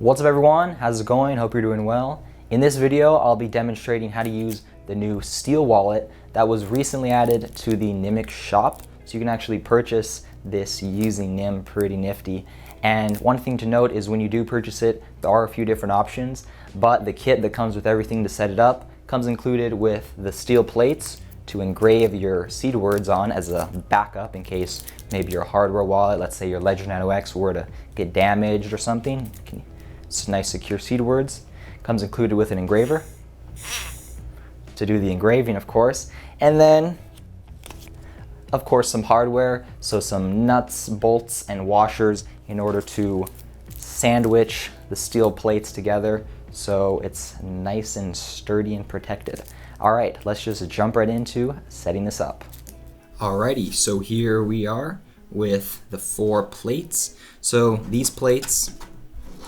What's up everyone, how's it going? Hope you're doing well. In this video, I'll be demonstrating how to use the new steel wallet that was recently added to the Nimiq shop. So you can actually purchase this using Nim, pretty nifty. And one thing to note is when you do purchase it, there are a few different options, but the kit that comes with everything to set it up comes included with the steel plates to engrave your seed words on as a backup in case maybe your hardware wallet, let's say your Ledger Nano X, were to get damaged or something. It's nice secure seed words. Comes included with an engraver to do the engraving, of course. And then, of course, some hardware. So some nuts, bolts, and washers in order to sandwich the steel plates together so it's nice and sturdy and protected. All right, let's just jump right into setting this up. Alrighty, so here we are with the 4 plates. So these plates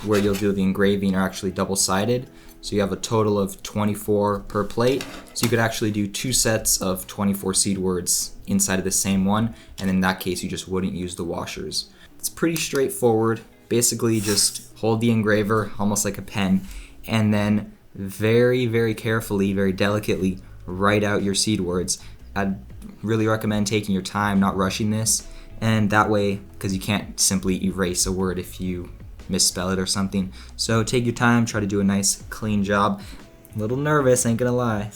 where you'll do the engraving are actually double-sided. So you have a total of 24 per plate. So you could actually do 2 sets of 24 seed words inside of the same one. And in that case, you just wouldn't use the washers. It's pretty straightforward. Basically just hold the engraver almost like a pen and then very, very carefully, very delicately write out your seed words. I'd really recommend taking your time, not rushing this. And that way, because you can't simply erase a word if you misspell it or something. So take your time, try to do a nice clean job. A little nervous, ain't gonna lie.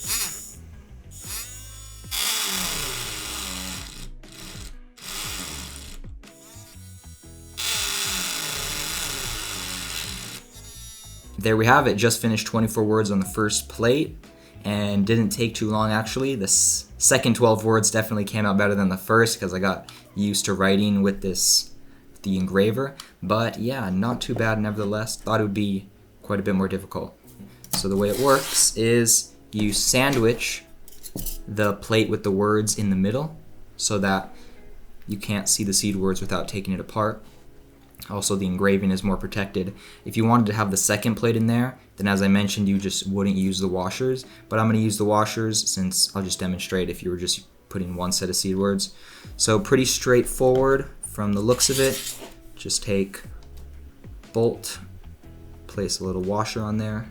There we have it, just finished 24 words on the first plate and didn't take too long actually. The second 12 words definitely came out better than the first because I got used to writing with the engraver, but yeah, not too bad nevertheless. Thought it would be quite a bit more difficult. So the way it works is you sandwich the plate with the words in the middle so that you can't see the seed words without taking it apart. Also, the engraving is more protected. If you wanted to have the second plate in there, then as I mentioned, you just wouldn't use the washers, but I'm going to use the washers since I'll just demonstrate if you were just putting one set of seed words. So pretty straightforward from the looks of it. Just take bolt, place a little washer on there,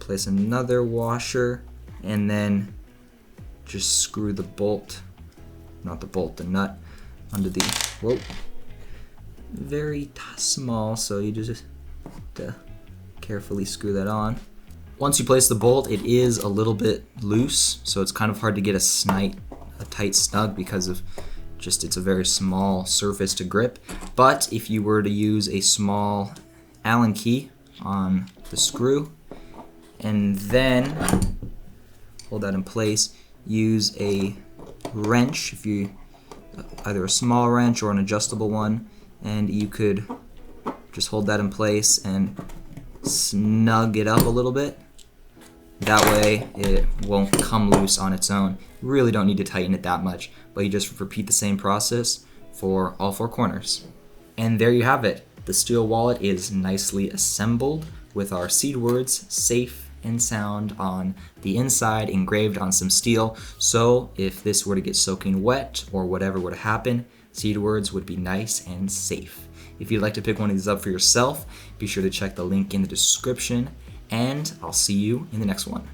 place another washer, and then just screw the bolt, not the bolt, the nut, under the, whoa, very small, so you just have to carefully screw that on. Once you place the bolt, it is a little bit loose, so it's kind of hard to get a tight snug because of just it's a very small surface to grip. But if you were to use a small Allen key on the screw and then hold that in place, use a wrench, if you either a small wrench or an adjustable one, and you could just hold that in place and snug it up a little bit. That way it won't come loose on its own. You really don't need to tighten it that much, but you just repeat the same process for all 4 corners. And there you have it. The steel wallet is nicely assembled with our seed words safe and sound on the inside, engraved on some steel. So if this were to get soaking wet or whatever were to happen, seed words would be nice and safe. If you'd like to pick one of these up for yourself, be sure to check the link in the description, and I'll see you in the next one.